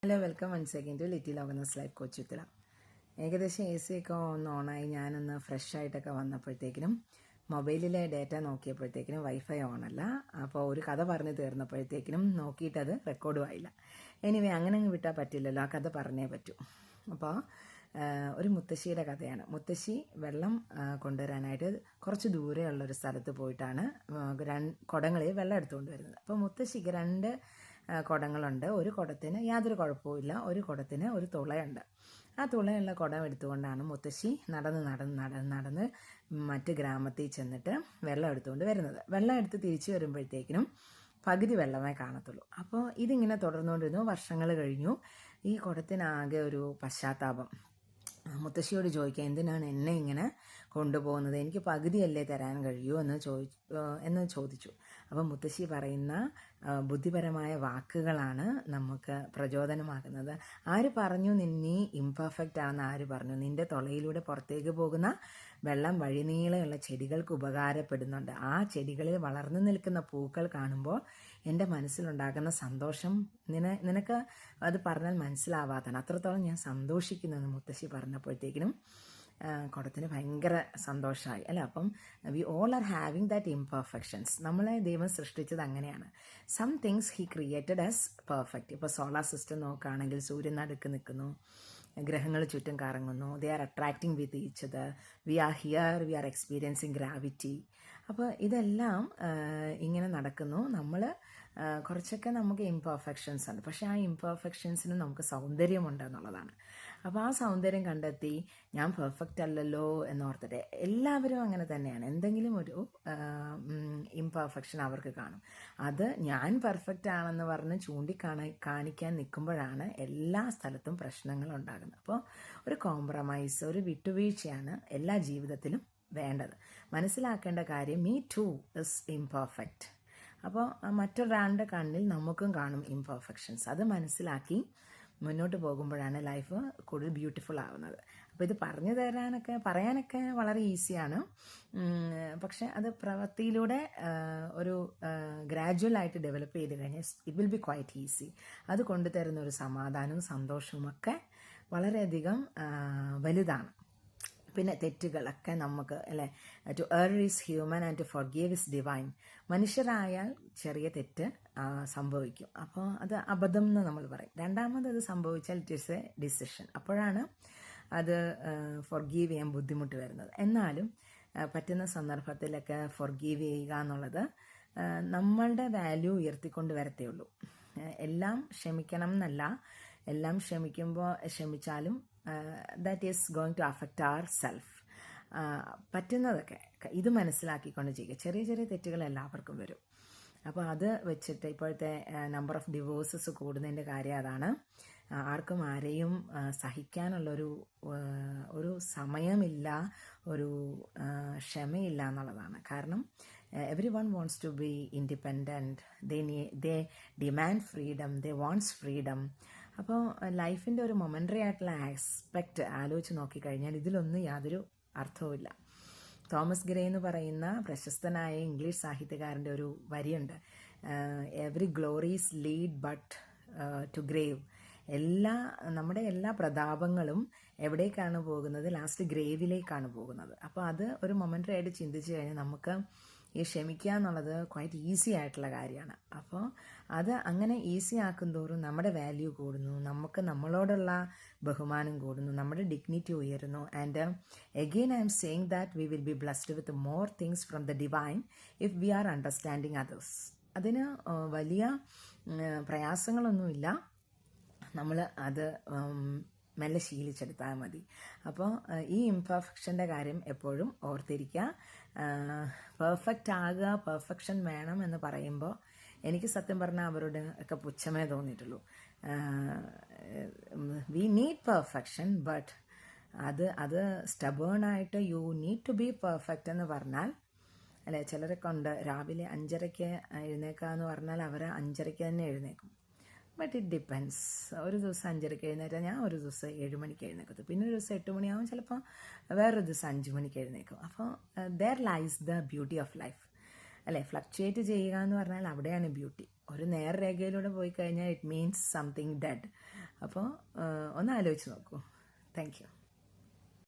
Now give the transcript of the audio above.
Hello, welcome once again to little organise life coach Uthara. ഏകദേശം AC ഒക്കെ ഒന്ന് ഓണായി ഞാനൊന്ന് ഫ്രഷ് ആയിട്ടൊക്കെ വന്നപ്പോഴത്തേക്കിനും മൊബൈലിലെ ഡേറ്റ നോക്കിയപ്പോഴത്തേക്കിനും വൈഫൈ ഓണല്ല. അപ്പോൾ ഒരു കഥ പറഞ്ഞ് തീർന്നപ്പോഴത്തേക്കിനും നോക്കിയിട്ടത് റെക്കോർഡും ആയില്ല. എനിവേ അങ്ങനെ അങ്ങ് വിട്ടാൽ പറ്റില്ലല്ലോ, ആ കഥ പറഞ്ഞേ പറ്റൂ. അപ്പോൾ ഒരു മുത്തശ്ശിയുടെ കഥയാണ്. മുത്തശ്ശി വെള്ളം കൊണ്ടുവരാനായിട്ട് കുറച്ച് ദൂരെയുള്ളൊരു സ്ഥലത്ത് പോയിട്ടാണ് കുടങ്ങളിൽ വെള്ളം എടുത്തുകൊണ്ട് വരുന്നത്. അപ്പോൾ മുത്തശ്ശിക്ക് രണ്ട് കുടങ്ങളുണ്ട്. ഒരു കുടത്തിന് യാതൊരു കുഴപ്പമില്ല, ഒരു കുടത്തിന് ഒരു തുളയുണ്ട്. ആ തുളയുള്ള കുടം എടുത്തുകൊണ്ടാണ് മുത്തശ്ശി നടന്ന് മറ്റ് ഗ്രാമത്തിൽ ചെന്നിട്ട് വെള്ളം എടുത്തുകൊണ്ട് വരുന്നത്. വെള്ളം എടുത്ത് തിരിച്ചു വരുമ്പോഴത്തേക്കിനും പകുതി വെള്ളമേ കാണത്തുള്ളൂ. അപ്പോൾ ഇതിങ്ങനെ തുടർന്നുകൊണ്ടിരുന്നു. വർഷങ്ങൾ കഴിഞ്ഞു. ഈ കുടത്തിനാകെ ഒരു പശ്ചാത്താപം. മുത്തശ്ശിയോട് ചോദിക്കുക, എന്തിനാണ് എന്നെ ഇങ്ങനെ കൊണ്ടുപോകുന്നത്, എനിക്ക് പകുതിയല്ലേ തരാൻ കഴിയൂ എന്ന് ചോദിച്ചു. അപ്പം മുത്തശ്ശി പറയുന്ന ബുദ്ധിപരമായ വാക്കുകളാണ് നമുക്ക് പ്രചോദനമാകുന്നത്. ആര് പറഞ്ഞു നീ ഇംപെർഫെക്റ്റ് ആണെന്ന്? ആര് പറഞ്ഞു? നിന്റെ തൊളയിലൂടെ പുറത്തേക്ക് പോകുന്ന വെള്ളം വഴിനീളെയുള്ള ചെടികൾക്ക് ഉപകാരപ്പെടുന്നുണ്ട്. ആ ചെടികളിൽ വളർന്നു നിൽക്കുന്ന പൂക്കൾ കാണുമ്പോൾ എൻ്റെ മനസ്സിലുണ്ടാകുന്ന സന്തോഷം നിനക്ക് അത് പറഞ്ഞാൽ മനസ്സിലാവാത്തതാണ്. അത്രത്തോളം ഞാൻ സന്തോഷിക്കുന്നു മുത്തശ്ശി പറഞ്ഞപ്പോഴത്തേക്കിനും കുടത്തിന് ഭയങ്കര സന്തോഷമായി. അല്ല, അപ്പം we all are having that imperfections. നമ്മളെ ദൈവം സൃഷ്ടിച്ചത് അങ്ങനെയാണ്. Some things he created as perfect. ഇപ്പോൾ സോളാർ സിസ്റ്റം നോക്കുകയാണെങ്കിൽ സൂര്യൻ നടുക്ക് നിൽക്കുന്നു, ഗ്രഹങ്ങൾ ചുറ്റും കറങ്ങുന്നു, they are attracting with each other, we are here, we are experiencing gravity. അപ്പോൾ ഇതെല്ലാം ഇങ്ങനെ നടക്കുന്നു. നമ്മൾ കുറച്ചൊക്കെ നമുക്ക് ഇംപെർഫെക്ഷൻസ് ഉണ്ട്, പക്ഷേ ആ ഇംപെർഫെക്ഷൻസിന് നമുക്ക് സൗന്ദര്യമുണ്ട് എന്നുള്ളതാണ്. അപ്പോൾ ആ സൗന്ദര്യം കണ്ടെത്തി ഞാൻ പെർഫെക്റ്റ് അല്ലല്ലോ എന്നോർത്തിട്ട് എല്ലാവരും അങ്ങനെ തന്നെയാണ്. എന്തെങ്കിലും ഒരു ഇംപെർഫെക്ഷൻ അവർക്ക് കാണും. അത് ഞാൻ പെർഫെക്റ്റ് ആണെന്ന് പറഞ്ഞ് കാണിക്കാൻ നിൽക്കുമ്പോഴാണ് എല്ലാ സ്ഥലത്തും പ്രശ്നങ്ങൾ ഉണ്ടാകുന്നത്. അപ്പോൾ ഒരു കോംപ്രമൈസ്, ഒരു വിട്ടുവീഴ്ചയാണ് എല്ലാ ജീവിതത്തിലും വേണ്ടത്. മനസ്സിലാക്കേണ്ട കാര്യം മീ ടു ഇസ് ഇംപെർഫെക്റ്റ്. അപ്പോൾ മറ്റൊരാളുടെ കണ്ണിൽ നമുക്കും കാണും ഇംപെർഫെക്ഷൻസ്. അത് മനസ്സിലാക്കി മുന്നോട്ട് പോകുമ്പോഴാണ് ലൈഫ് കൂടുതൽ ബ്യൂട്ടിഫുൾ ആവുന്നത്. അപ്പോൾ ഇത് പറയാനൊക്കെ വളരെ ഈസിയാണ്, പക്ഷെ അത് പ്രവൃത്തിയിലൂടെ ഒരു ഗ്രാജുവലായിട്ട് ഡെവലപ്പ് ചെയ്ത് കഴിഞ്ഞാൽ it will be quite easy. അത് കൊണ്ടുതരുന്ന ഒരു സമാധാനവും സന്തോഷവും ഒക്കെ വളരെയധികം വലുതാണ്. പിന്നെ തെറ്റുകളൊക്കെ നമുക്ക് അല്ലേ, to err is human and to forgive is divine. മനുഷ്യരായാൽ ചെറിയ തെറ്റ് സംഭവിക്കും, അപ്പോൾ അത് അബദ്ധം എന്ന് നമ്മൾ പറയും. രണ്ടാമത് അത് സംഭവിച്ചാൽ ഇറ്റ് ഈസ് എ ഡിസിഷൻ. അപ്പോഴാണ് അത് ഫോർഗീവ് ചെയ്യാൻ ബുദ്ധിമുട്ട് വരുന്നത്. എന്നാലും പറ്റുന്ന സന്ദർഭത്തിലൊക്കെ ഫോർഗീവ് ചെയ്യുക എന്നുള്ളത് നമ്മളുടെ വാല്യൂ ഉയർത്തിക്കൊണ്ട് വരത്തേ ഉള്ളൂ. എല്ലാം ക്ഷമിക്കണം എന്നല്ല, എല്ലാം ക്ഷമിച്ചാലും that is going to affect our self. പറ്റുന്നതൊക്കെ ഇത് മനസ്സിലാക്കിക്കൊണ്ട് ചെയ്യുക. ചെറിയ ചെറിയ തെറ്റുകൾ എല്ലാവർക്കും വരും. അപ്പോൾ അത് വെച്ചിട്ട് ഇപ്പോഴത്തെ നമ്പർ ഓഫ് ഡിവോഴ്സസ് കൂടുന്നതിൻ്റെ കാര്യം അതാണ്. ആർക്കും ആരെയും സഹിക്കാനുള്ളൊരു സമയമില്ല, ഒരു ക്ഷമയില്ല എന്നുള്ളതാണ്. കാരണം everyone wants to be independent, they demand freedom, they wants freedom. അപ്പോൾ ലൈഫിൻ്റെ ഒരു മൊമെൻ്ററി ആയിട്ടുള്ള ആസ്പെക്റ്റ് ആലോചിച്ച് നോക്കിക്കഴിഞ്ഞാൽ ഇതിലൊന്നും യാതൊരു അർത്ഥവുമില്ല. തോമസ് ഗ്രേ എന്ന് പറയുന്ന പ്രശസ്തനായ ഇംഗ്ലീഷ് സാഹിത്യകാരൻ്റെ ഒരു വരിയുണ്ട്, every glories lead but to grave. നമ്മുടെ എല്ലാ പ്രതാപങ്ങളും എവിടേക്കാണ് പോകുന്നത്? ലാസ്റ്റ് ഗ്രേവിലേക്കാണ് പോകുന്നത്. അപ്പോൾ അത് ഒരു മൊമെൻ്ററി ആയിട്ട് ചിന്തിച്ച് കഴിഞ്ഞാൽ നമുക്ക് ഈ ക്ഷമിക്കുക എന്നുള്ളത് ക്വൈറ്റ് ഈസി ആയിട്ടുള്ള കാര്യമാണ്. അപ്പോൾ അത് അങ്ങനെ ഈസി ആക്കും തോറും നമ്മുടെ വാല്യൂ കൂടുന്നു, നമുക്ക് നമ്മളോടുള്ള ബഹുമാനം കൂടുന്നു, നമ്മുടെ ഡിഗ്നിറ്റി ഉയരുന്നു. And again I am saying that we will be blessed with more things from the divine if we are understanding others. അതിന് വലിയ പ്രയാസങ്ങളൊന്നുമില്ല, നമ്മൾ അത് മെല്ലെ ശീലിച്ചെടുത്താൽ മതി. അപ്പോൾ ഈ ഇംപെർഫെക്ഷൻ്റെ കാര്യം എപ്പോഴും ഓർത്തിരിക്കുക. പെർഫെക്റ്റ് ആകുക, പെർഫെക്ഷൻ വേണം എന്ന് പറയുമ്പോൾ എനിക്ക് സത്യം പറഞ്ഞാൽ അവരോട് ഒക്കെ പുച്ഛമേ തോന്നിയിട്ടുള്ളൂ. വി നീഡ് പെർഫെക്ഷൻ, ബട്ട് അത് സ്റ്റബേണായിട്ട് you need to be perfect എന്ന് പറഞ്ഞാൽ, അല്ലേ, ചിലരൊക്കെ ഉണ്ട് രാവിലെ 5:30 എഴുന്നേക്കുക എന്ന് പറഞ്ഞാൽ അവർ 5:30 തന്നെ എഴുന്നേക്കും. But it depends. ഒരു ദിവസം 5:30 എഴുന്നേറ്റാൽ ഞാൻ ഒരു ദിവസം 7 മണിക്ക് എഴുന്നേക്കത്തു, പിന്നെ ഒരു ദിവസം 8 മണിയാവും, ചിലപ്പോൾ വേറൊരു ദിവസം 5 മണിക്ക് എഴുന്നേക്കും. അപ്പോൾ there lies the beauty of life. അല്ലേ, ഫ്ലക്ച്വേറ്റ് ചെയ്യുക എന്ന് പറഞ്ഞാൽ അവിടെയാണ് ബ്യൂട്ടി. ഒരു നേർരേഖയിലൂടെ പോയി കഴിഞ്ഞാൽ ഇറ്റ് മീൻസ് സംതിങ് ഡെഡ്. അപ്പോൾ ഒന്ന് ആലോചിച്ച് നോക്കൂ. Thank you.